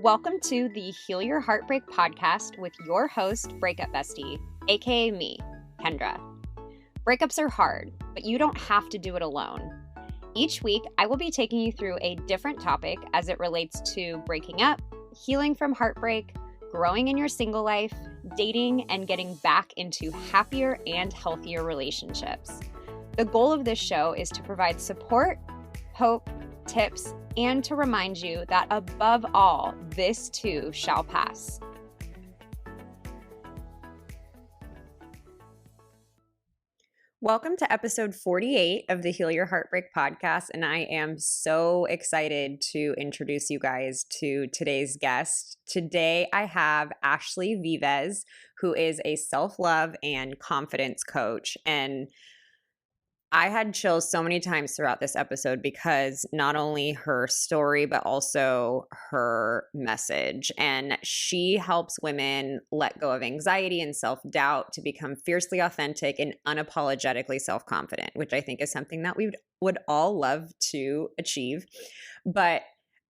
Welcome to the Heal Your Heartbreak podcast with your host, Breakup Bestie, aka me, Kendra. Breakups are hard, but you don't have to do it alone. Each week, I will be taking you through a different topic as it relates to breaking up, healing from heartbreak, growing in your single life, dating, and getting back into happier and healthier relationships. The goal of this show is to provide support, hope, tips, and to remind you that above all, this too shall pass. Welcome to episode 48 of the Heal Your Heartbreak podcast, and I am so excited to introduce you guys to today's guest. Today, I have Ashley Vives, who is a self-love and confidence coach, and I had chills so many times throughout this episode because not only her story, but also her message. And she helps women let go of anxiety and self-doubt to become fiercely authentic and unapologetically self-confident, which I think is something that we would all love to achieve. But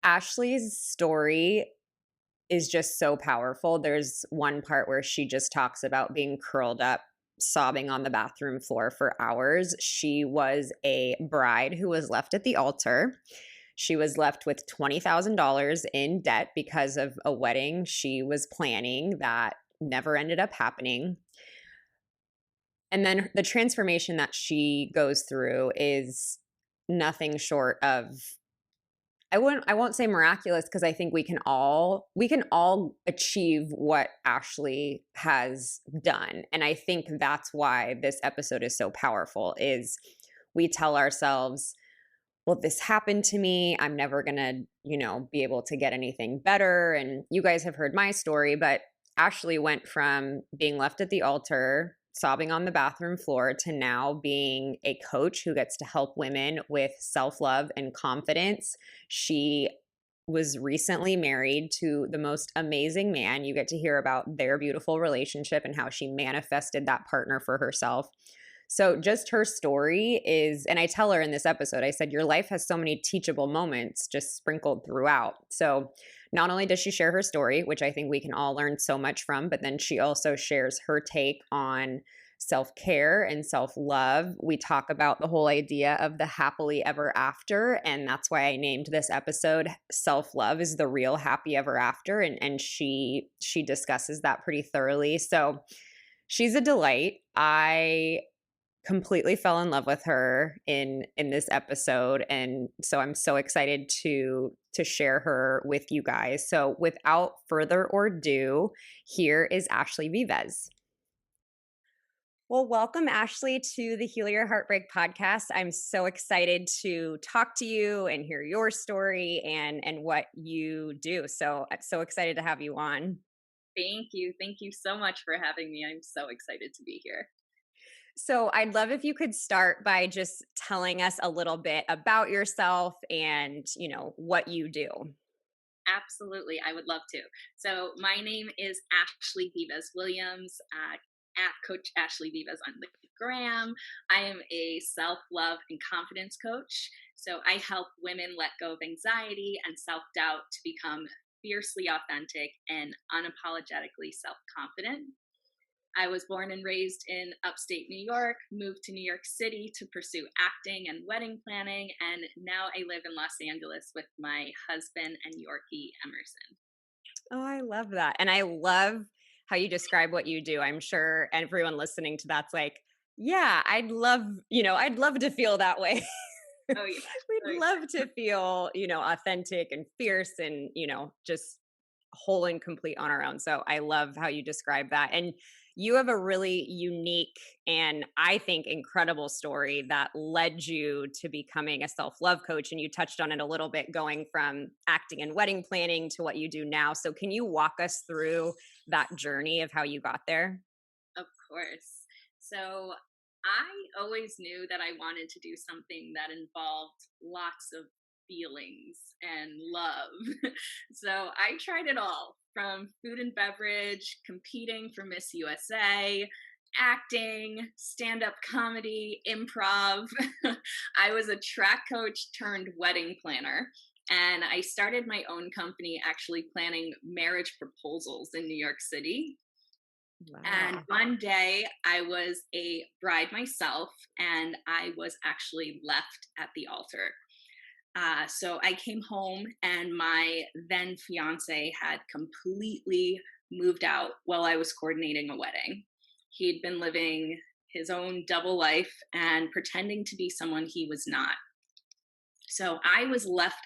Ashley's story is just so powerful. There's one part where she just talks about being curled up sobbing on the bathroom floor for hours. She was a bride who was left at the altar. She was left with $20,000 in debt because of a wedding she was planning that never ended up happening. And then the transformation that she goes through is nothing short of, I won't say miraculous, because I think we can all achieve what Ashley has done. And I think that's why this episode is so powerful, is we tell ourselves, well, this happened to me. I'm never going to, be able to get anything better. And you guys have heard my story, but Ashley went from being left at the altar, sobbing on the bathroom floor, to now being a coach who gets to help women with self-love and confidence. She was recently married to the most amazing man. You get to hear about their beautiful relationship and how she manifested that partner for herself. So just her story is, and I tell her in this episode, I said, your life has so many teachable moments just sprinkled throughout. So not only does she share her story, which I think we can all learn so much from, but then she also shares her take on self-care and self-love. We talk about the whole idea of the happily ever after, and that's why I named this episode Self-Love is the Real Happy Ever After, and she discusses that pretty thoroughly. So she's a delight. I completely fell in love with her in this episode, and so I'm so excited to share her with you guys. So without further ado, here is Ashley Vives. Well, welcome, Ashley, to the Heal Your Heartbreak podcast. I'm so excited to talk to you and hear your story and what you do. So I'm so excited to have you on. Thank you. Thank you so much for having me. I'm so excited to be here. So I'd love if you could start by just telling us a little bit about yourself and, what you do. Absolutely. I would love to. So my name is Ashley Vives Williams, at Coach Ashley Vives on the gram. I am a self-love and confidence coach. So I help women let go of anxiety and self-doubt to become fiercely authentic and unapologetically self-confident. I was born and raised in upstate New York, moved to New York City to pursue acting and wedding planning, and now I live in Los Angeles with my husband and Yorkie Emerson. Oh, I love that. And I love how you describe what you do. I'm sure everyone listening to that's like, yeah, I'd love to feel that way. Oh, yeah. We'd love to feel, authentic and fierce and, just whole and complete on our own. So I love how you describe that. And you have a really unique and I think incredible story that led you to becoming a self-love coach. And you touched on it a little bit, going from acting and wedding planning to what you do now. So can you walk us through that journey of how you got there? Of course. So I always knew that I wanted to do something that involved lots of feelings and love. So I tried it all, from food and beverage, competing for Miss USA, acting, stand-up comedy, improv. I was a track coach turned wedding planner. And I started my own company actually planning marriage proposals in New York City. And Wow. one day I was a bride myself, and I was actually left at the altar. So I came home, and my then fiance had completely moved out while I was coordinating a wedding. He'd been living his own double life and pretending to be someone he was not. So I was left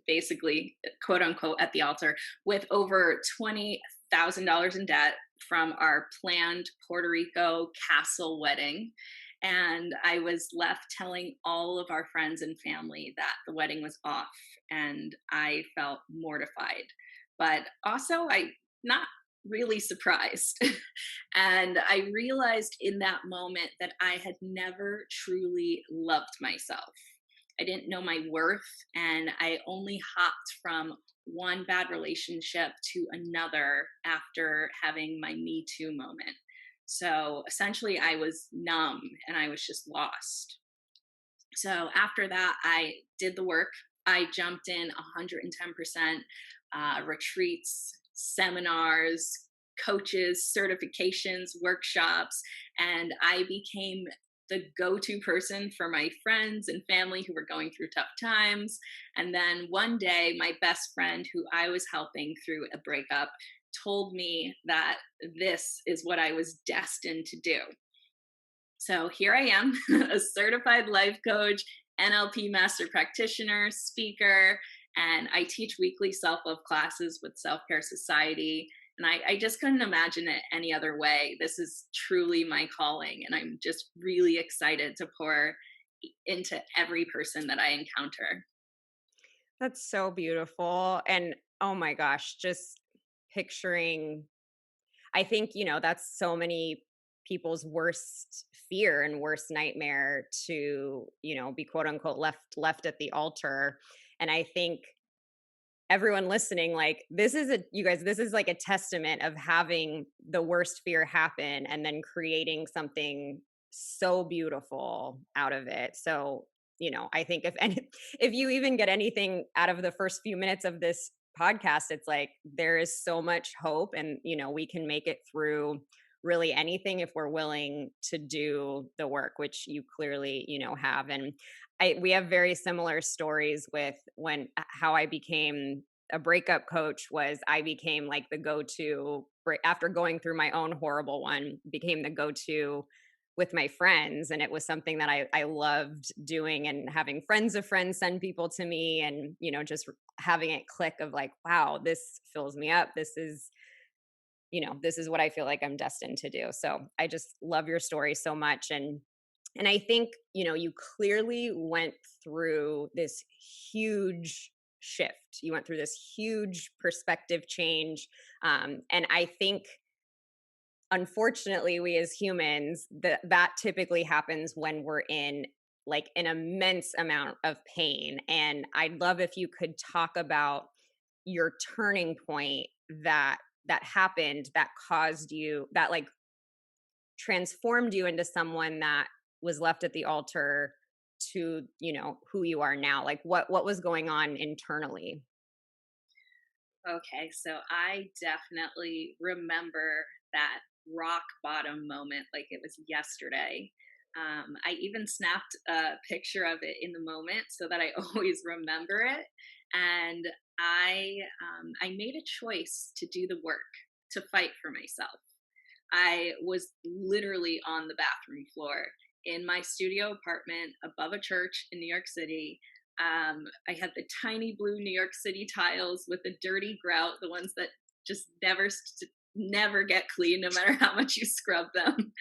basically, quote unquote, at the altar with over $20,000 in debt from our planned Puerto Rico castle wedding. And I was left telling all of our friends and family that the wedding was off, and I felt mortified. But also, I not really surprised. And I realized in that moment that I had never truly loved myself. I didn't know my worth, and I only hopped from one bad relationship to another after having my Me Too moment. So essentially, I was numb and I was just lost. So after that, I did the work. I jumped in 110%, retreats, seminars, coaches, certifications, workshops, and I became the go to person for my friends and family who were going through tough times. And then one day, my best friend, who I was helping through a breakup, told me that this is what I was destined to do. So here I am, a certified life coach, NLP master practitioner, speaker, and I teach weekly self love classes with Self Care Society. And I just couldn't imagine it any other way. This is truly my calling, and I'm just really excited to pour into every person that I encounter. That's so beautiful. And oh my gosh, just picturing, I think, that's so many people's worst fear and worst nightmare to, be quote unquote left at the altar. And I think everyone listening, like, this is a you guys, this is like a testament of having the worst fear happen and then creating something so beautiful out of it. So, I think if you even get anything out of the first few minutes of this podcast, it's like there is so much hope, and we can make it through really anything if we're willing to do the work, which you clearly, have. And we have very similar stories with when how I became a breakup coach. Was I became like the go-to after going through my own horrible one, became the go-to with my friends. And it was something that I loved doing, and having friends of friends send people to me, and just having it click of like, wow, this fills me up. This is what I feel like I'm destined to do. So I just love your story so much. And I think, you clearly went through this huge shift. You went through this huge perspective change. And I think, unfortunately, we as humans, that typically happens when we're in like an immense amount of pain. And I'd love if you could talk about your turning point that happened, that caused you, that like transformed you into someone that was left at the altar to, who you are now. Like what was going on internally? Okay, so I definitely remember that rock bottom moment like it was yesterday. I even snapped a picture of it in the moment so that I always remember it. And I made a choice to do the work, to fight for myself. I was literally on the bathroom floor in my studio apartment above a church in New York City. I had the tiny blue New York City tiles with the dirty grout, the ones that just never get clean no matter how much you scrub them.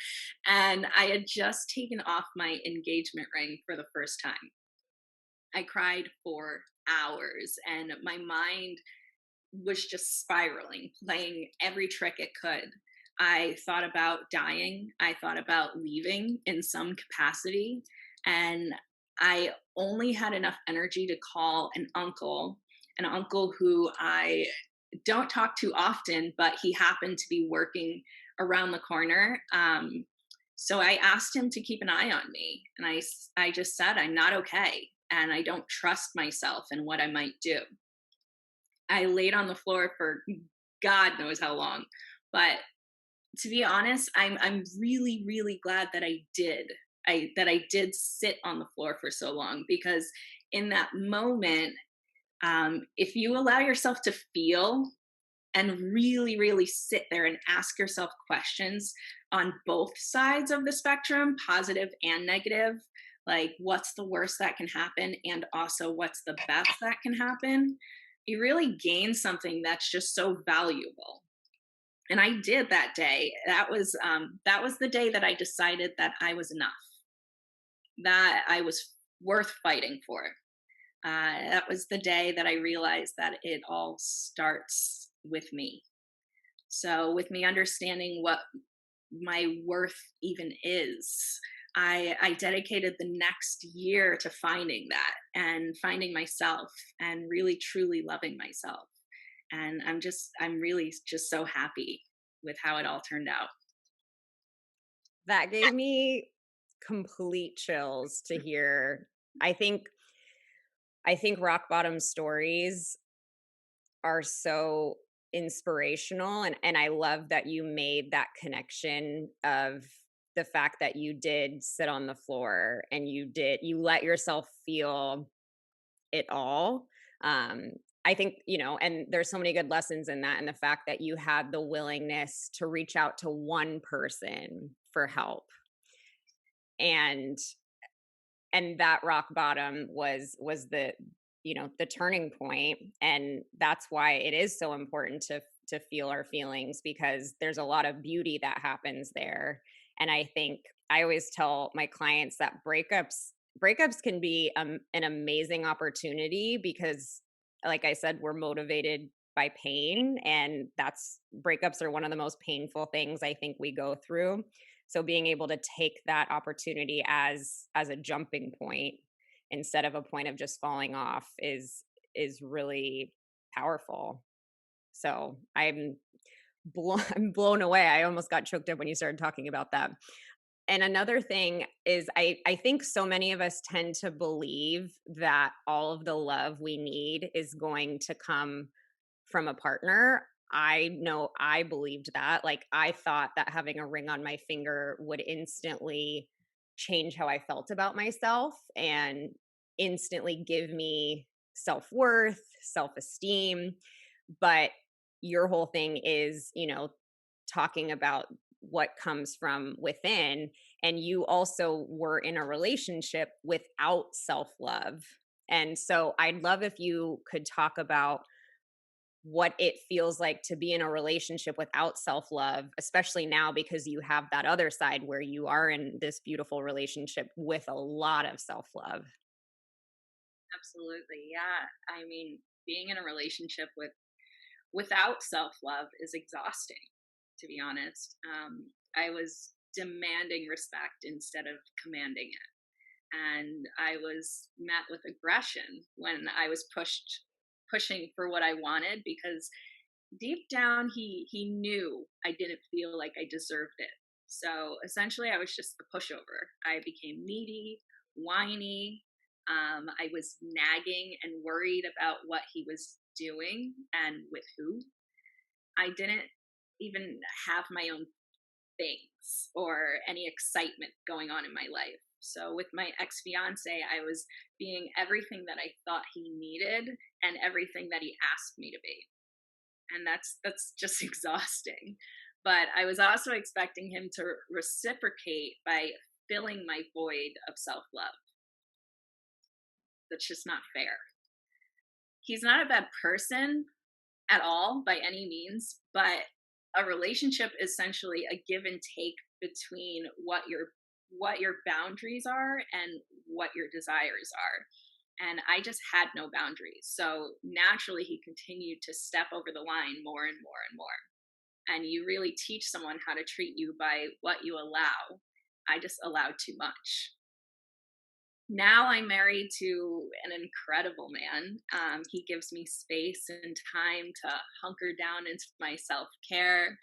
And I had just taken off my engagement ring for the first time. I cried for hours, and my mind was just spiraling, playing every trick it could. I thought about dying. I thought about leaving in some capacity. And I only had enough energy to call an uncle who I don't talk to often, but he happened to be working around the corner. So I asked him to keep an eye on me. And I just said, I'm not okay. and I don't trust myself and what I might do. I laid on the floor for God knows how long. But to be honest, I'm really, really glad that I did. I did sit on the floor for so long, because in that moment, if you allow yourself to feel and really, really sit there and ask yourself questions on both sides of the spectrum, positive and negative, like what's the worst that can happen, and also what's the best that can happen, you really gain something that's just so valuable. And I did that day. That was the day that I decided that I was enough, that I was worth fighting for. That was the day that I realized that it all starts with me. So, with me understanding what my worth even is, I dedicated the next year to finding that and finding myself and really truly loving myself. And I'm really just so happy with how it all turned out. That gave me complete chills to hear. I think I think rock bottom stories are so inspirational, and I love that you made that connection of the fact that you did sit on the floor and you let yourself feel it all. Um, I think, and there's so many good lessons in that, and the fact that you had the willingness to reach out to one person for help. And that rock bottom was the turning point, and that's why it is so important to feel our feelings, because there's a lot of beauty that happens there. And I think I always tell my clients that breakups can be an amazing opportunity, because like I said, we're motivated by pain, and that's breakups are one of the most painful things I think we go through. So being able to take that opportunity as a jumping point instead of a point of just falling off is really powerful. So I'm blown away. I almost got choked up when you started talking about that. And another thing is, I think so many of us tend to believe that all of the love we need is going to come from a partner. I know I believed that. Like, I thought that having a ring on my finger would instantly change how I felt about myself and instantly give me self-worth, self-esteem. But your whole thing is, talking about what comes from within. And you also were in a relationship without self-love. And so I'd love if you could talk about what it feels like to be in a relationship without self-love, especially now because you have that other side where you are in this beautiful relationship with a lot of self-love. Absolutely. Yeah. I mean, being in a relationship without self-love is exhausting, to be honest. I was demanding respect instead of commanding it. And I was met with aggression when I was pushing for what I wanted, because deep down he knew I didn't feel like I deserved it. So essentially I was just the pushover. I became needy, whiny. I was nagging and worried about what he was doing and with who. I didn't even have my own things or any excitement going on in my life. So with my ex fiance, I was being everything that I thought he needed and everything that he asked me to be. And that's just exhausting. But I was also expecting him to reciprocate by filling my void of self-love. That's just not fair. He's not a bad person at all by any means, but a relationship is essentially a give and take between what your boundaries are and what your desires are. And I just had no boundaries. So naturally he continued to step over the line more and more and more. And you really teach someone how to treat you by what you allow. I just allowed too much. Now I'm married to an incredible man. He gives me space and time to hunker down into my self care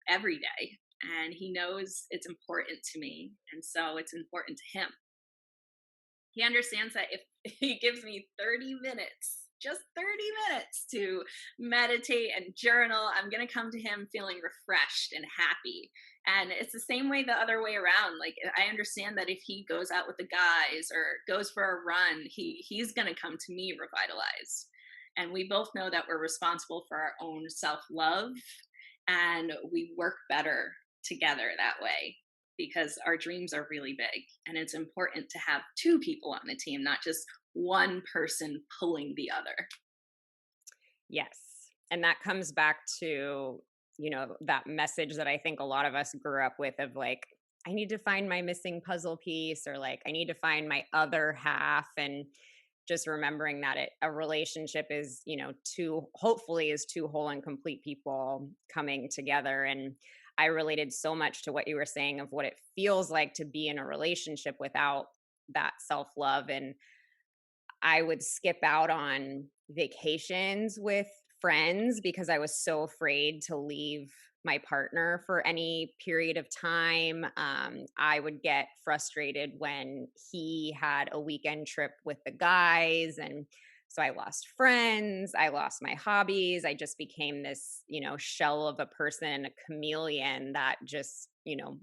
every day. And he knows it's important to me. And so it's important to him. he understands that if he gives me 30 minutes, just 30 minutes to meditate and journal, I'm going to come to him feeling refreshed and happy. And it's the same way the other way around. Like, I understand that if he goes out with the guys or goes for a run, he's going to come to me revitalized. And we both know that we're responsible for our own self-love, and we work better together that way because our dreams are really big, and it's important to have two people on the team, not just one person pulling the other. Yes. And that comes back to, that message that I think a lot of us grew up with of like, I need to find my missing puzzle piece, or like, I need to find my other half. And just remembering that a relationship is, hopefully is two whole and complete people coming together. And I related so much to what you were saying of what it feels like to be in a relationship without that self love. And I would skip out on vacations with friends because I was so afraid to leave my partner for any period of time. I would get frustrated when he had a weekend trip with the guys. And so I lost friends, I lost my hobbies. I just became this, shell of a person, a chameleon that just,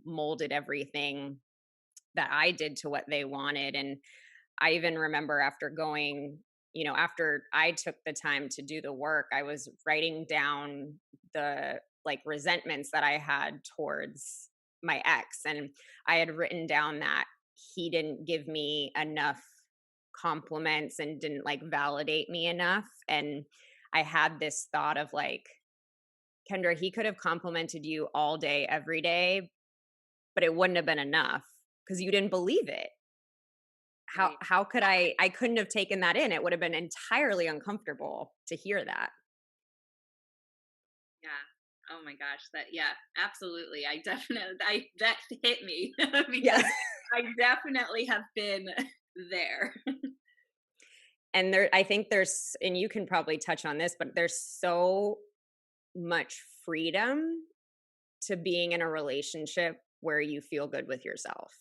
molded everything that I did to what they wanted. And I even remember after going, after I took the time to do the work, I was writing down the like resentments that I had towards my ex. And I had written down that he didn't give me enough compliments and didn't like validate me enough. And I had this thought of like, Kendra, he could have complimented you all day, every day, but it wouldn't have been enough because you didn't believe it. Right. How could I couldn't have taken that in. It would have been entirely uncomfortable to hear that. Yeah. Oh my gosh. That, yeah, absolutely. I definitely, that hit me Yeah. because I definitely have been there. And I think there's, and you can probably touch on this, but there's so much freedom to being in a relationship where you feel good with yourself.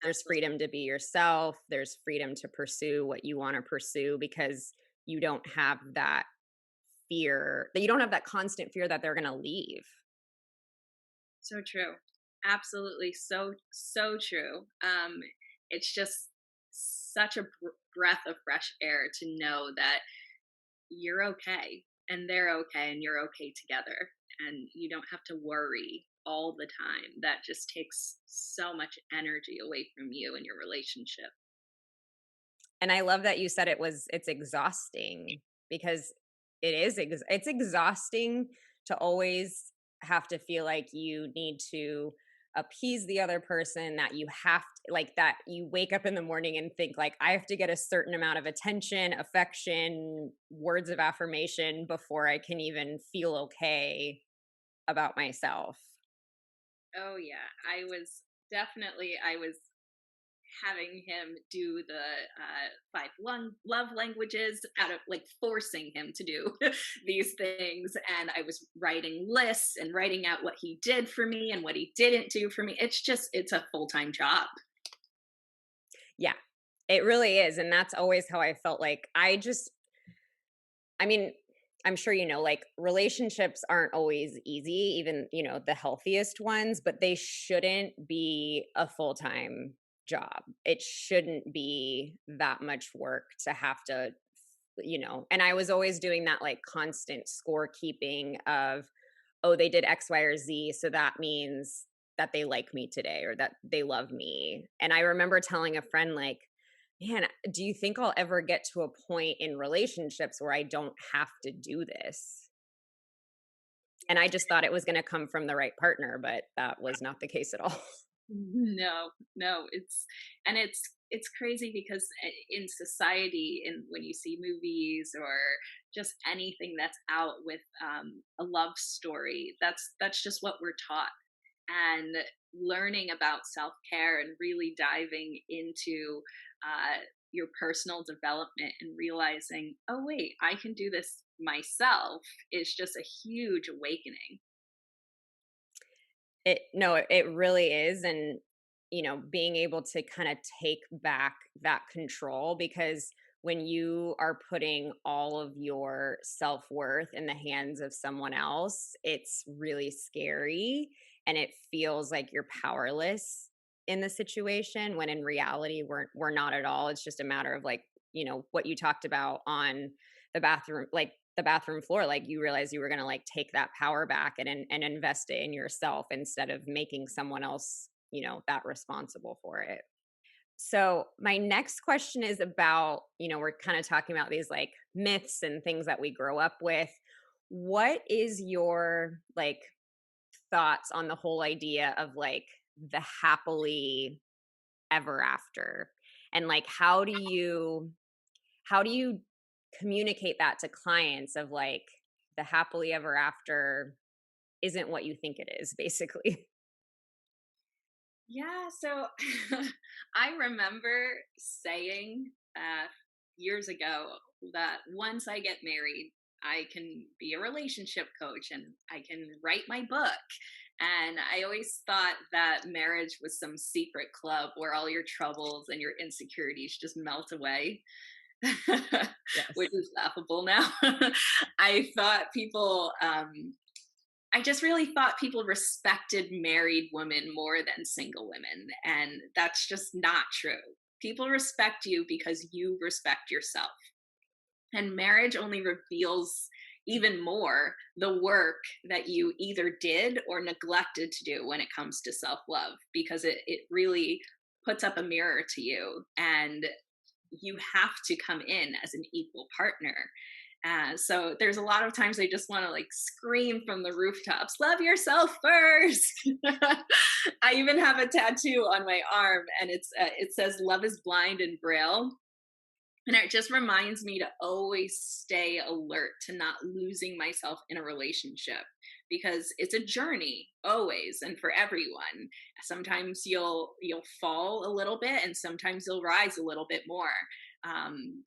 There's Absolutely. freedom to be yourself. There's freedom to pursue what you want to pursue because you don't have that fear, that you don't have that constant fear that they're going to leave. So true. Absolutely. So, so true. It's just such a breath of fresh air to know that you're okay and they're okay and you're okay together. And you don't have to worry all the time. That just takes so much energy away from you and your relationship. And I love that you said it's exhausting because it's exhausting to always have to feel like you need to appease the other person, that you have to, like, that you wake up in the morning and think like, I have to get a certain amount of attention, affection, words of affirmation before I can even feel okay about myself. Oh yeah, I was having him do the five love languages out of like forcing him to do these things, and I was writing lists and writing out what he did for me and what he didn't do for me. It's a full-time job. Yeah. It really is, and that's always how I felt. Like, I mean, I'm sure like relationships aren't always easy, even, the healthiest ones, but they shouldn't be a full-time job. It shouldn't be that much work to have to, and I was always doing that like constant scorekeeping of, oh, they did X, Y, or Z, so that means that they like me today or that they love me. And I remember telling a friend like, man, do you think I'll ever get to a point in relationships where I don't have to do this? And I just thought it was going to come from the right partner, but that was not the case at all. No, no, it's crazy because in society, and when you see movies or just anything that's out with a love story, that's just what we're taught. And learning about self-care and really diving into your personal development and realizing, oh wait, I can do this myself, is just a huge awakening. No, it really is. And being able to kind of take back that control, because when you are putting all of your self-worth in the hands of someone else, it's really scary and it feels like you're powerless in the situation, when in reality we're not at all. It's just a matter of, like, what you talked about on the bathroom floor, like you realize you were going to like take that power back and invest it in yourself instead of making someone else, that responsible for it. So, my next question is about, we're kind of talking about these like myths and things that we grow up with. What is your like thoughts on the whole idea of like the happily ever after? And like how do you communicate that to clients of like the happily ever after isn't what you think it is, basically? Yeah, so I remember saying years ago that once I get married, I can be a relationship coach and I can write my book. And I always thought that marriage was some secret club where all your troubles and your insecurities just melt away, which Yes. is laughable now. I thought people I just really thought people respected married women more than single women. And that's just not true. People respect you because you respect yourself. And marriage only reveals even more the work that you either did or neglected to do when it comes to self love, because it really puts up a mirror to you. And you have to come in as an equal partner. So there's a lot of times I just want to like scream from the rooftops, love yourself first. I even have a tattoo on my arm, and it says "Love is blind" in Braille, and it just reminds me to always stay alert to not losing myself in a relationship, because it's a journey always and for everyone. Sometimes you'll fall a little bit and sometimes you'll rise a little bit more.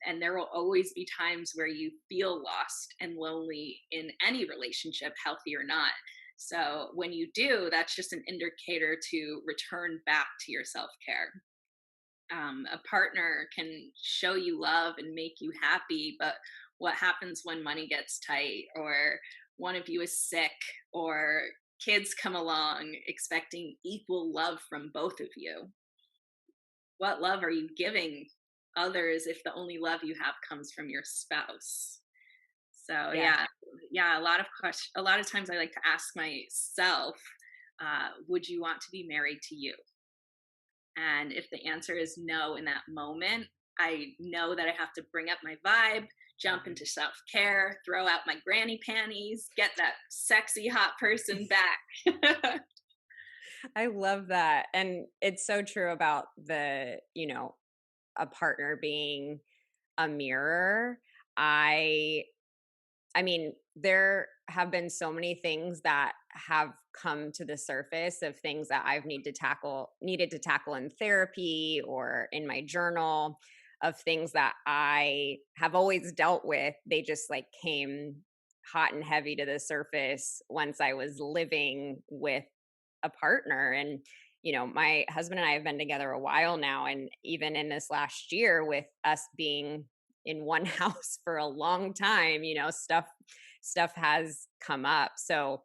And there will always be times where you feel lost and lonely in any relationship, healthy or not. So when you do, that's just an indicator to return back to your self-care. A partner can show you love and make you happy, but what happens when money gets tight, or one of you is sick, or kids come along expecting equal love from both of you? What love are you giving others if the only love you have comes from your spouse? So Yeah. yeah, a lot of times I like to ask myself, would you want to be married to you? And if the answer is no in that moment, I know that I have to bring up my vibe, jump into self care, throw out my granny panties, get that sexy hot person back. I love that. And it's so true about a partner being a mirror. I I mean, there have been so many things that have come to the surface of things that I've needed to tackle in therapy or in my journal, of things that I have always dealt with. They just like came hot and heavy to the surface once I was living with a partner. And my husband and I have been together a while now, and even in this last year, with us being in one house for a long time, stuff has come up. So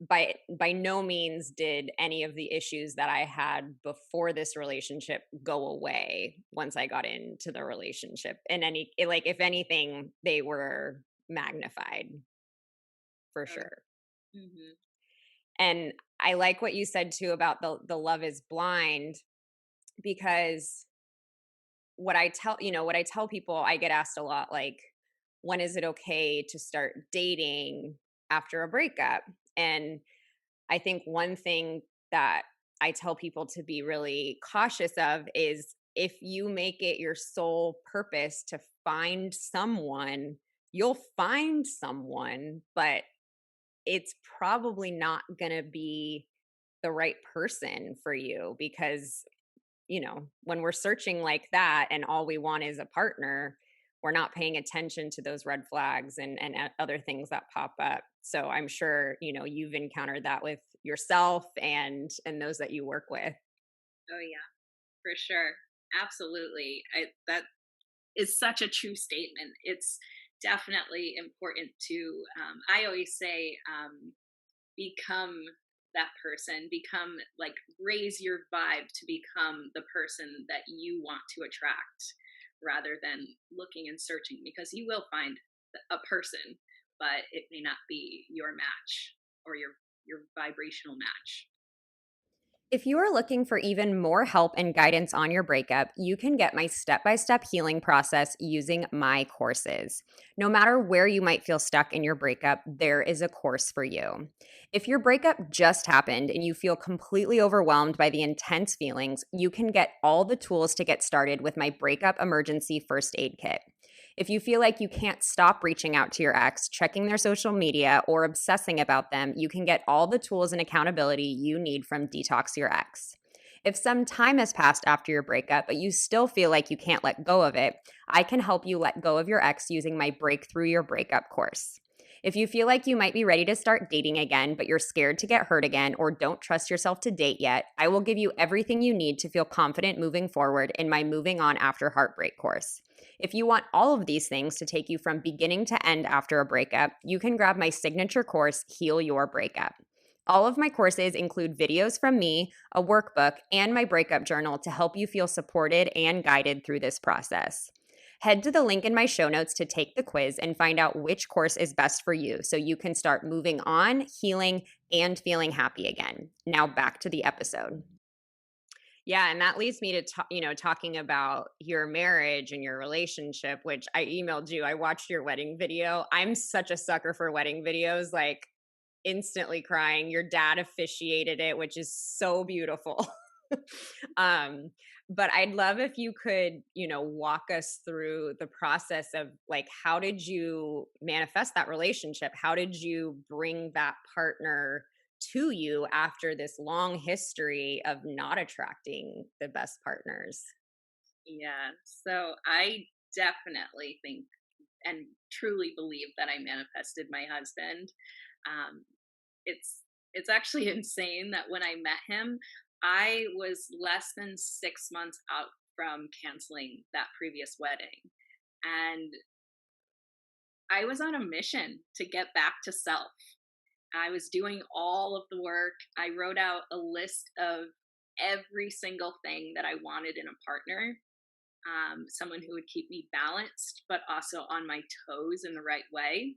by no means did any of the issues that I had before this relationship go away once I got into the relationship. And like, if anything, they were magnified, for Oh, sure. mhm. And I like what you said too about the love is blind, because what I tell people, I get asked a lot, like, when is it okay to start dating after a breakup? And I think one thing that I tell people to be really cautious of is, if you make it your sole purpose to find someone, you'll find someone, but it's probably not going to be the right person for you, because when we're searching like that and all we want is a partner, we're not paying attention to those red flags and other things that pop up. So I'm sure, you've encountered that with yourself and those that you work with. Oh yeah, for sure. Absolutely. That is such a true statement. It's definitely important to, I always say, become that person, become like raise your vibe to become the person that you want to attract rather than looking and searching, because you will find a person, but it may not be your match or your vibrational match. If you are looking for even more help and guidance on your breakup, you can get my step by step healing process using my courses. No matter where you might feel stuck in your breakup, there is a course for you. If your breakup just happened and you feel completely overwhelmed by the intense feelings, you can get all the tools to get started with my breakup emergency first aid kit. If you feel like you can't stop reaching out to your ex, checking their social media, or obsessing about them, you can get all the tools and accountability you need from Detox Your Ex. If some time has passed after your breakup, but you still feel like you can't let go of it, I can help you let go of your ex using my Breakthrough Your Breakup course. If you feel like you might be ready to start dating again, but you're scared to get hurt again or don't trust yourself to date yet, I will give you everything you need to feel confident moving forward in my Moving On After Heartbreak course. If you want all of these things to take you from beginning to end after a breakup, you can grab my signature course, Heal Your Breakup. All of my courses include videos from me, a workbook, and my breakup journal to help you feel supported and guided through this process. Head to the link in my show notes to take the quiz and find out which course is best for you so you can start moving on, healing, and feeling happy again. Now back to the episode. Yeah, and that leads me to talking about your marriage and your relationship, which I emailed you. I watched your wedding video. I'm such a sucker for wedding videos, like instantly crying. Your dad officiated it, which is so beautiful. um, but I'd love if you could, walk us through the process of like how did you manifest that relationship? How did you bring that partner to you after this long history of not attracting the best partners? Yeah. So I definitely think and truly believe that I manifested my husband. Um, it's actually insane that when I met him, I was less than 6 months out from canceling that previous wedding, and I was on a mission to get back to self. I was doing all of the work. I wrote out a list of every single thing that I wanted in a partner, someone who would keep me balanced, but also on my toes in the right way.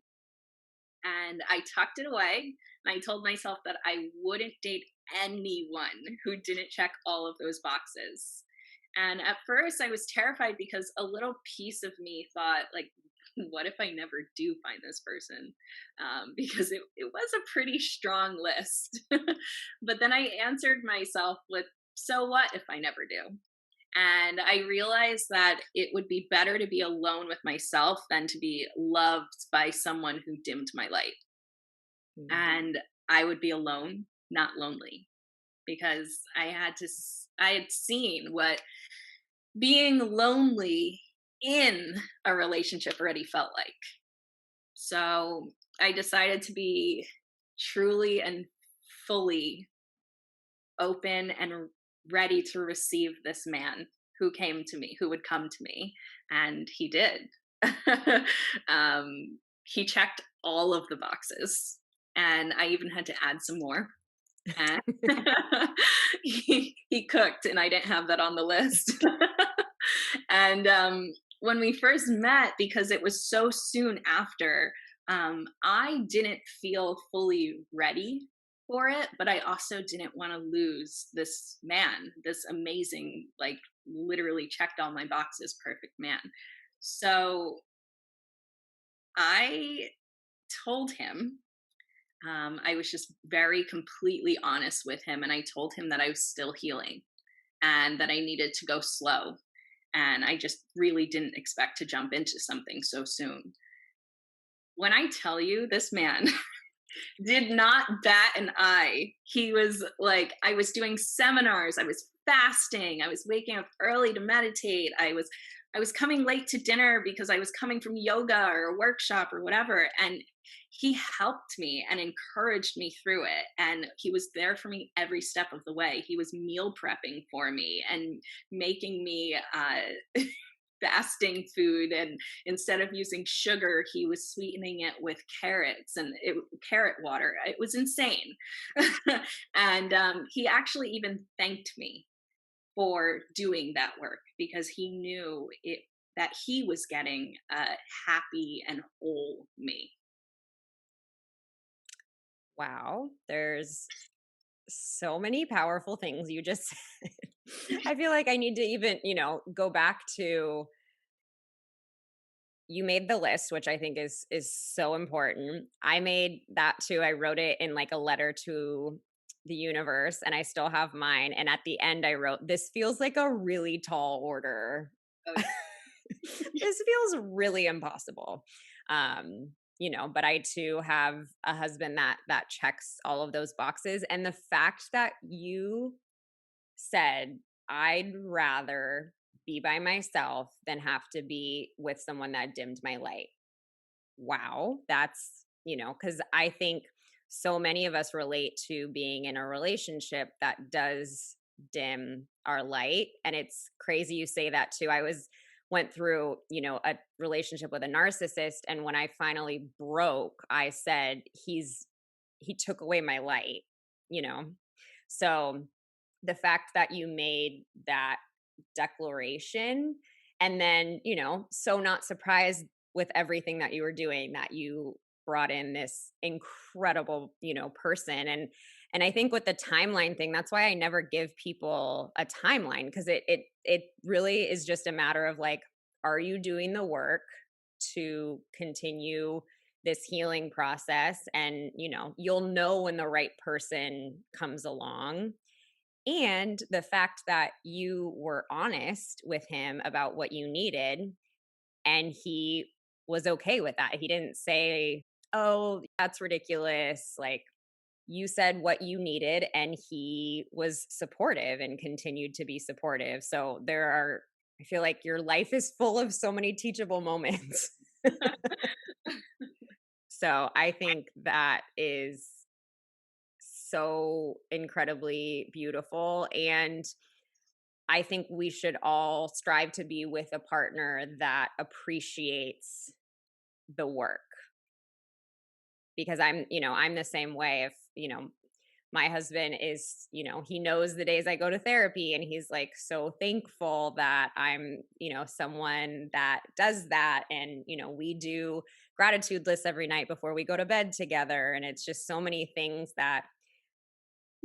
And I tucked it away. And I told myself that I wouldn't date anyone who didn't check all of those boxes. And at first, I was terrified because a little piece of me thought, like, what if I never do find this person? Because it was a pretty strong list. But then I answered myself with, so what if I never do? And I realized that it would be better to be alone with myself than to be loved by someone who dimmed my light. Mm. And I would be alone, not lonely, because I had seen what being lonely in a relationship already felt like. So I decided to be truly and fully open and ready to receive this man who came to me, who would come to me. And he did. He checked all of the boxes. And I even had to add some more. And he cooked, and I didn't have that on the list. And when we first met, because it was so soon after, I didn't feel fully ready for it, but I also didn't want to lose this man, this amazing, like literally checked all my boxes, perfect man. So I told him, I was just very completely honest with him, and I told him that I was still healing and that I needed to go slow. And I just really didn't expect to jump into something so soon. When I tell you, this man did not bat an eye. He was like, I was doing seminars, I was fasting, I was waking up early to meditate, I was I was coming late to dinner because I was coming from yoga or a workshop or whatever. And he helped me and encouraged me through it. And he was there for me every step of the way. He was meal prepping for me and making me fasting food. And instead of using sugar, he was sweetening it with carrot water. It was insane. And he actually even thanked me for doing that work because he knew it that he was getting a happy and whole me. Wow. There's so many powerful things you just said. I feel like I need to even, go back to you made the list, which I think is so important. I made that too. I wrote it in like a letter to the universe and I still have mine. And at the end I wrote, this feels like a really tall order. Oh yeah. This feels really impossible. But I too have a husband that checks all of those boxes. And the fact that you said, I'd rather be by myself than have to be with someone that dimmed my light. Wow. That's, because I think so many of us relate to being in a relationship that does dim our light. And it's crazy you say that too. Went through, a relationship with a narcissist. And when I finally broke, I said, he took away my light, you know? So the fact that you made that declaration and then, so not surprised with everything that you were doing that you brought in this incredible, person and I think with the timeline thing, that's why I never give people a timeline because it really is just a matter of like, are you doing the work to continue this healing process? And, you'll know when the right person comes along. And the fact that you were honest with him about what you needed and he was okay with that. He didn't say, "Oh, that's ridiculous." Like you said what you needed and he was supportive and continued to be supportive. So I feel like your life is full of so many teachable moments. So I think that is so incredibly beautiful. And I think we should all strive to be with a partner that appreciates the work because I'm the same way. If, my husband is, he knows the days I go to therapy and he's like so thankful that I'm, someone that does that. And, we do gratitude lists every night before we go to bed together. And it's just so many things that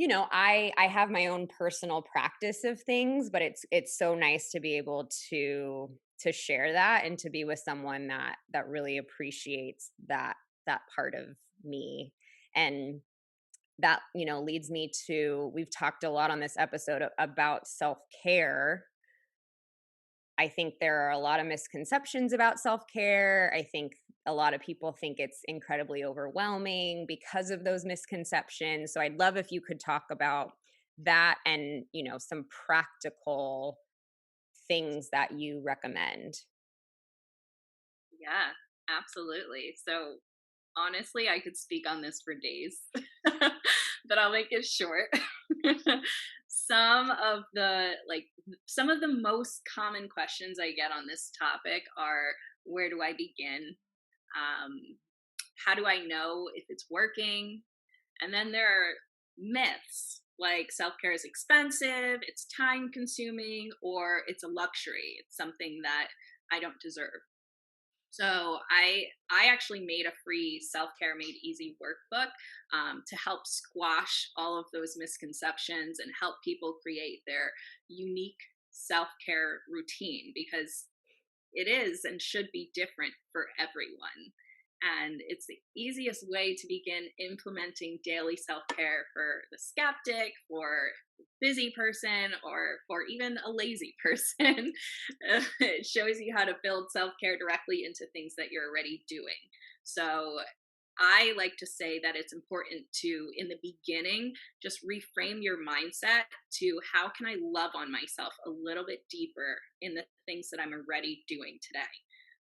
I have my own personal practice of things, but it's so nice to be able to share that and to be with someone that really appreciates that part of me. And that, leads me to we've talked a lot on this episode about self-care. I think there are a lot of misconceptions about self-care. I think a lot of people think it's incredibly overwhelming because of those misconceptions. So I'd love if you could talk about that and, some practical things that you recommend. Yeah, absolutely. So honestly, I could speak on this for days, but I'll make it short. some of the some of the most common questions I get on this topic are, where do I begin? Um, how do I know if it's working? And then there are myths like self care is expensive, it's time consuming, or it's a luxury. It's something that I don't deserve. So I actually made a free self care made easy workbook to help squash all of those misconceptions and help people create their unique self care routine because it is and should be different for everyone. And it's the easiest way to begin implementing daily self care for the skeptic, for the busy person, or for even a lazy person. It shows you how to build self care directly into things that you're already doing. So I like to say that it's important to, in the beginning, just reframe your mindset to how can I love on myself a little bit deeper in the things that I'm already doing today.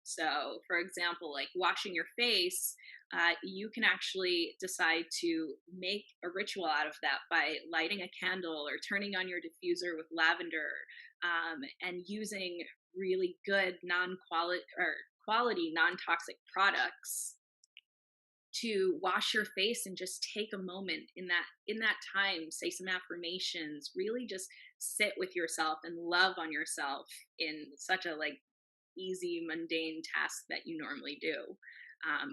So, for example, like washing your face, you can actually decide to make a ritual out of that by lighting a candle or turning on your diffuser with lavender, and using really good non-quality or quality non-toxic products to wash your face and just take a moment in that time, say some affirmations, really just sit with yourself and love on yourself in such a like easy mundane task that you normally do.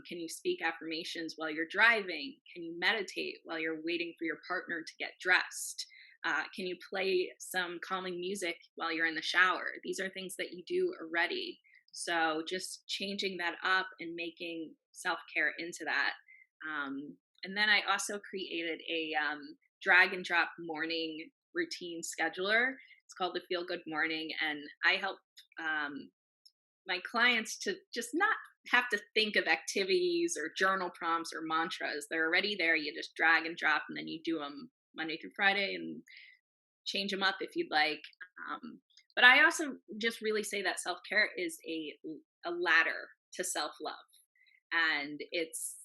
Can you speak affirmations while you're driving? Can you meditate while you're waiting for your partner to get dressed? Can you play some calming music while you're in the shower? These are things that you do already. So just changing that up and making self care into that. And then I also created a drag and drop morning routine scheduler. It's called the Feel Good Morning, and I help my clients to just not have to think of activities or journal prompts or mantras. They're already there. You just drag and drop, and then you do them Monday through Friday and change them up if you'd like. But I also just really say that self care is a ladder to self love, and it's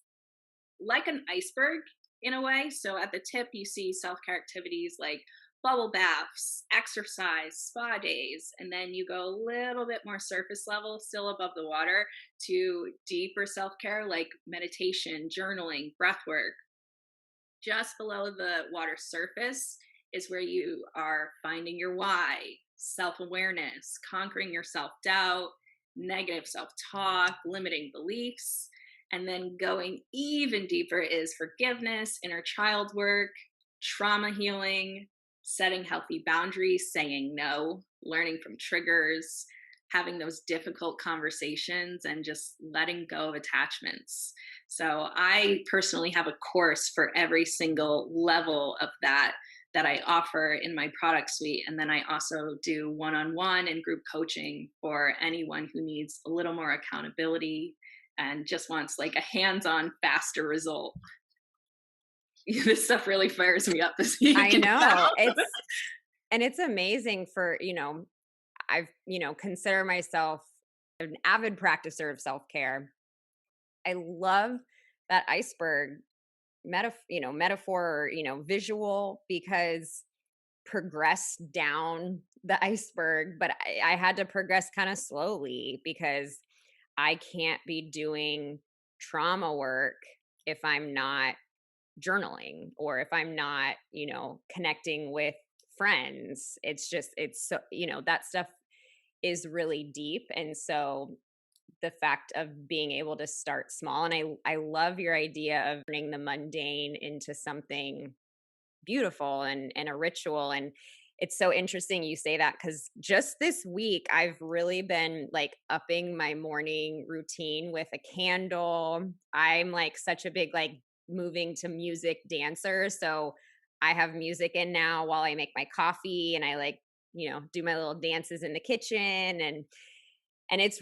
like an iceberg in a way. So at the tip, you see self care activities like bubble baths, exercise, spa days, and then you go a little bit more surface level, still above the water, to deeper self care like meditation, journaling, breath work. Just below the water surface is where you are finding your why, self awareness, conquering your self doubt, negative self talk, limiting beliefs. And then going even deeper is forgiveness, inner child work, trauma healing, setting healthy boundaries, saying no, learning from triggers, having those difficult conversations, and just letting go of attachments. So I personally have a course for every single level of that I offer in my product suite. And then I also do one-on-one and group coaching for anyone who needs a little more accountability and just wants like a hands-on, faster result. This stuff really fires me up, as you I can know. tell. It's amazing for, I've, consider myself an avid practicer of self-care. I love that iceberg metaphor, or, visual, because progress down the iceberg, but I had to progress kind of slowly because I can't be doing trauma work if I'm not journaling or if I'm not, connecting with friends. It's so, that stuff is really deep. And so the fact of being able to start small, and I love your idea of turning the mundane into something beautiful and a ritual. And it's so interesting you say that, because just this week I've really been like upping my morning routine with a candle. I'm like such a big like moving to music dancer, so I have music in now while I make my coffee, and I like, do my little dances in the kitchen. And it's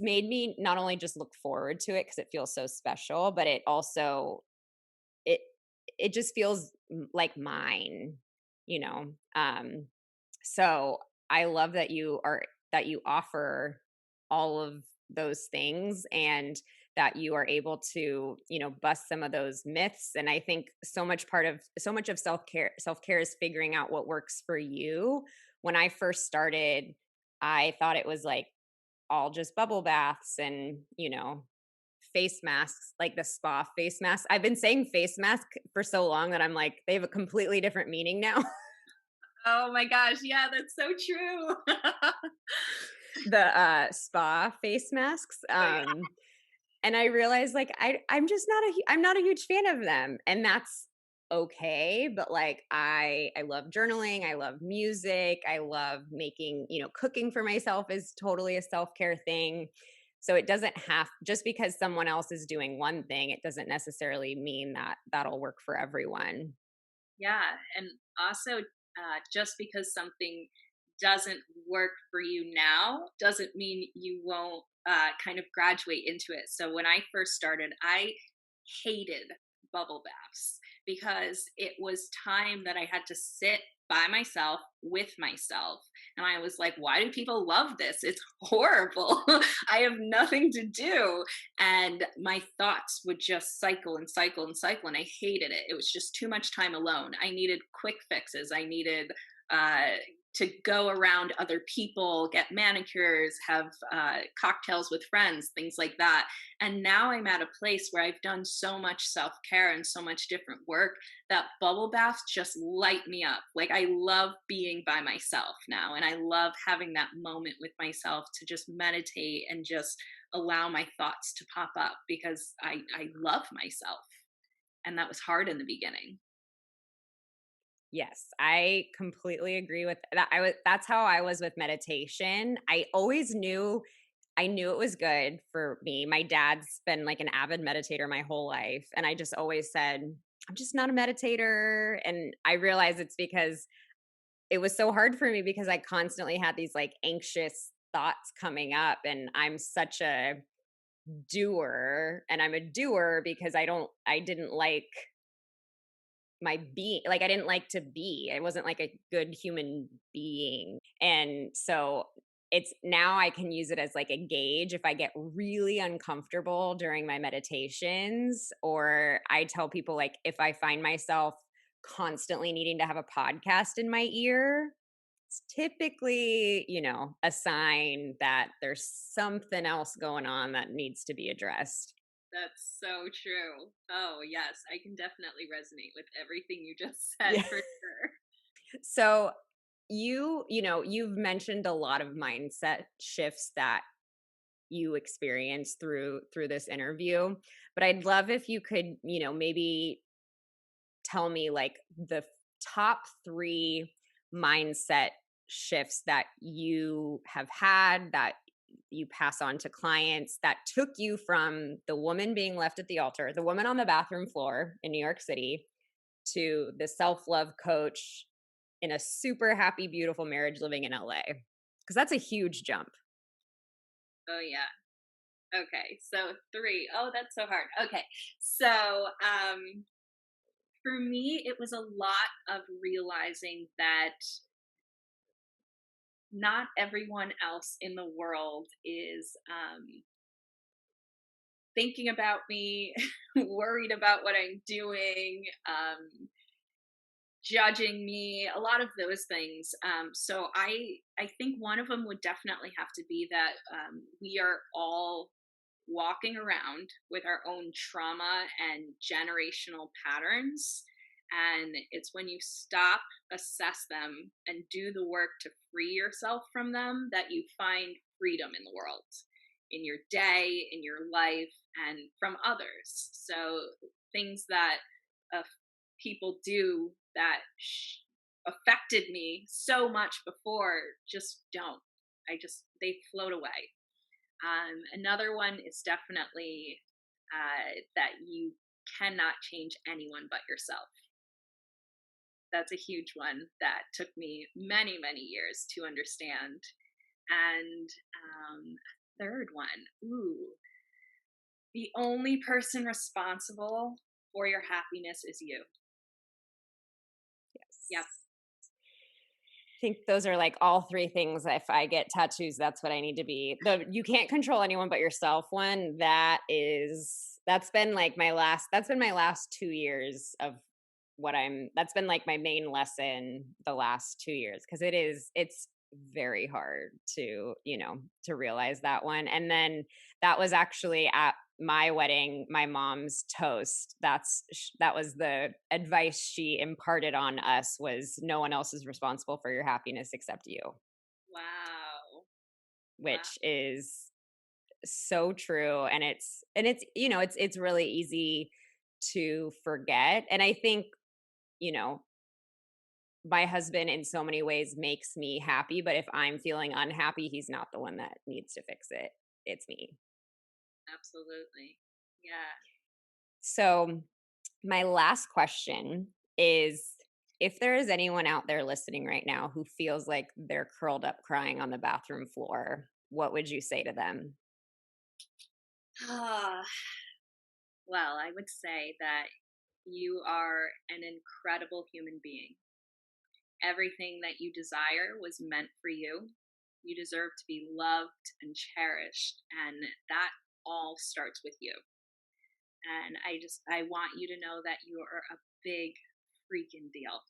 made me not only just look forward to it because it feels so special, but it also it it just feels like mine, you know. So I love that you offer all of those things, and that you are able to, bust some of those myths. And I think so much of self-care is figuring out what works for you. When I first started, I thought it was like all just bubble baths and, face masks, like the spa face mask. I've been saying face mask for so long that I'm like, they have a completely different meaning now. Oh my gosh, yeah, that's so true. The spa face masks. Oh yeah. And I realized like I'm just I'm not a huge fan of them. And that's okay. But like I love journaling, I love music, I love making, cooking for myself is totally a self-care thing. So it doesn't have, just because someone else is doing one thing, it doesn't necessarily mean that that'll work for everyone. Yeah, and also, just because something doesn't work for you now doesn't mean you won't kind of graduate into it. So when I first started, I hated bubble baths because it was time that I had to sit by myself with myself. And I was like, why do people love this? It's horrible. I have nothing to do. And my thoughts would just cycle and cycle and cycle. And I hated it. It was just too much time alone. I needed quick fixes. I needed uh, to go around other people, get manicures, have cocktails with friends, things like that. And now I'm at a place where I've done so much self care and so much different work that bubble baths just light me up. Like, I love being by myself now. And I love having that moment with myself to just meditate and just allow my thoughts to pop up because I love myself. And that was hard in the beginning. Yes, I completely agree with that. That's how I was with meditation. I knew it was good for me. My dad's been like an avid meditator my whole life, and I just always said, I'm just not a meditator. And I realize it's because it was so hard for me because I constantly had these like anxious thoughts coming up, and I'm such a doer, and I'm a doer because I didn't like my being, like I didn't like to be. I wasn't like a good human being. And so it's now I can use it as like a gauge if I get really uncomfortable during my meditations, or I tell people like if I find myself constantly needing to have a podcast in my ear, it's typically, a sign that there's something else going on that needs to be addressed. That's so true. Oh, yes, I can definitely resonate with everything you just said Yeah. for sure. So you've mentioned a lot of mindset shifts that you experienced through this interview, but I'd love if you could, maybe tell me like the top 3 mindset shifts that you have had that you pass on to clients that took you from the woman being left at the altar, the woman on the bathroom floor in New York City, to the self-love coach in a super happy, beautiful marriage living in LA. Because that's a huge jump. Oh, yeah. Okay, so 3. Oh, that's so hard. Okay, so, for me, it was a lot of realizing that not everyone else in the world is, thinking about me, worried about what I'm doing, judging me, a lot of those things. So I think one of them would definitely have to be that we are all walking around with our own trauma and generational patterns. And it's when you stop, assess them, and do the work to free yourself from them that you find freedom in the world, in your day, in your life, and from others. So things that uh, people do that affected me so much before just don't. They float away. Another one is definitely that you cannot change anyone but yourself. That's a huge one that took me many, many years to understand. And third one, ooh, the only person responsible for your happiness is you. Yep, Yes. I think those are like all 3 things. If I get tattoos, that's what I need to be. The you can't control anyone but yourself one, that's been my last 2 years of that's been like my main lesson the last 2 years, because it's very hard to realize that one. And then that was actually at my wedding, my mom's toast. That was the advice she imparted on us, was no one else is responsible for your happiness except you, wow, wow. which is so true. And it's really easy to forget. And I think, you know, my husband in so many ways makes me happy, but if I'm feeling unhappy, he's not the one that needs to fix it. It's me. Absolutely. Yeah. So, my last question is, if there is anyone out there listening right now who feels like they're curled up crying on the bathroom floor, what would you say to them? Well, I would say that you are an incredible human being. Everything that you desire was meant for you. You deserve to be loved and cherished, and that all starts with you. And I want you to know that you are a big freaking deal.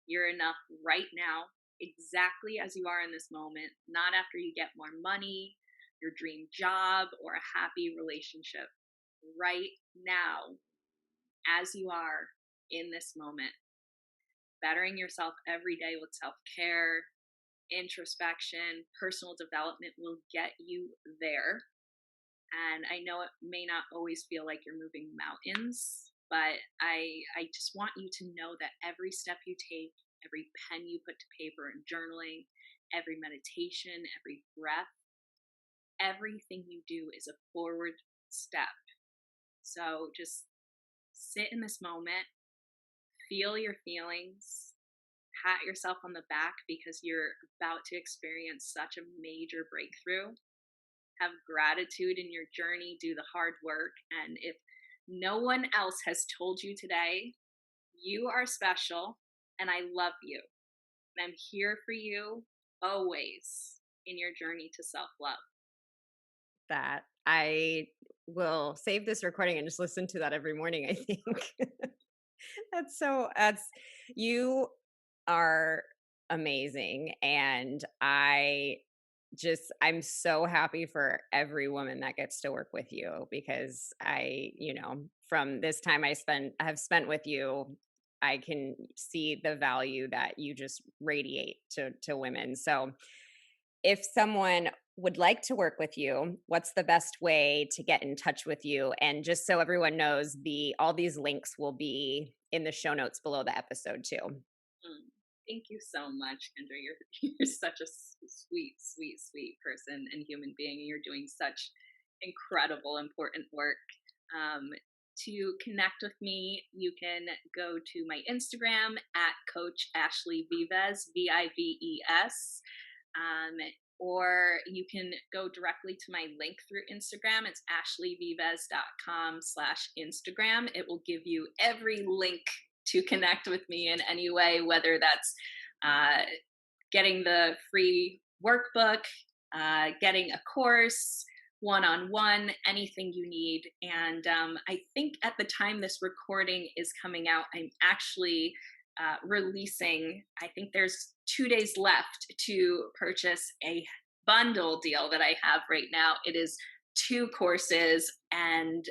You're enough right now, exactly as you are in this moment, not after you get more money, your dream job, or a happy relationship. Right now, as you are in this moment, bettering yourself every day with self care, introspection, personal development will get you there. And I know it may not always feel like you're moving mountains, but I just want you to know that every step you take, every pen you put to paper and journaling, every meditation, every breath, everything you do is a forward step. So just sit in this moment, feel your feelings, pat yourself on the back because you're about to experience such a major breakthrough. Have gratitude in your journey, do the hard work. And if no one else has told you today, you are special and I love you. And I'm here for you always in your journey to self love. That I will save this recording and just listen to that every morning, I think. That's you are amazing. And I'm so happy for every woman that gets to work with you because from this time have spent with you, I can see the value that you just radiate to women. So if someone would like to work with you, what's the best way to get in touch with you? And just so everyone knows, all these links will be in the show notes below the episode too. Thank you so much, Kendra. You're such a sweet, sweet, sweet person and human being. And you're doing such incredible, important work. To connect with me, you can go to my Instagram at Coach Ashley Vives, Vives. Or you can go directly to my link through Instagram. It's ashleyvives.com/Instagram. It will give you every link to connect with me in any way, whether that's getting the free workbook, getting a course, one-on-one, anything you need. And I think at the time this recording is coming out, I'm actually releasing, I think there's 2 days left to purchase a bundle deal that I have right now. It is 2 courses and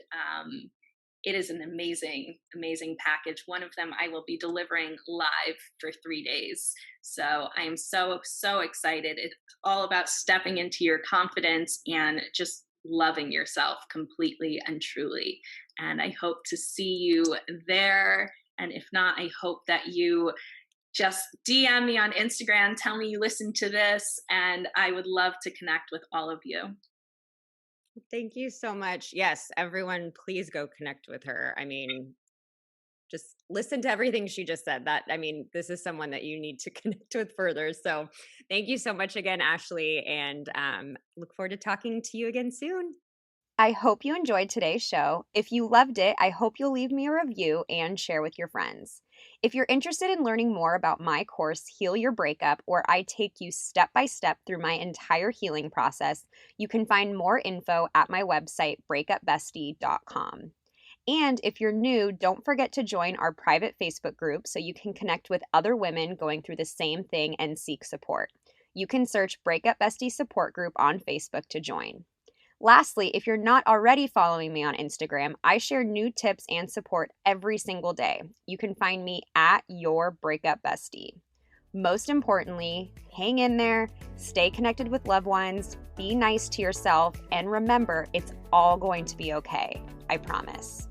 it is an amazing, amazing package. One of them I will be delivering live for 3 days. So I am so, so excited. It's all about stepping into your confidence and just loving yourself completely and truly. And I hope to see you there. And if not, I hope that you just DM me on Instagram, tell me you listened to this, and I would love to connect with all of you. Thank you so much. Yes, everyone, please go connect with her. I mean, just listen to everything she just said. This is someone that you need to connect with further. So thank you so much again, Ashley, and look forward to talking to you again soon. I hope you enjoyed today's show. If you loved it, I hope you'll leave me a review and share with your friends. If you're interested in learning more about my course, Heal Your Breakup, where I take you step by step through my entire healing process, you can find more info at my website, breakupbestie.com. And if you're new, don't forget to join our private Facebook group so you can connect with other women going through the same thing and seek support. You can search Breakup Bestie Support Group on Facebook to join. Lastly, if you're not already following me on Instagram, I share new tips and support every single day. You can find me at Your Breakup Bestie. Most importantly, hang in there, stay connected with loved ones, be nice to yourself, and remember, it's all going to be okay. I promise.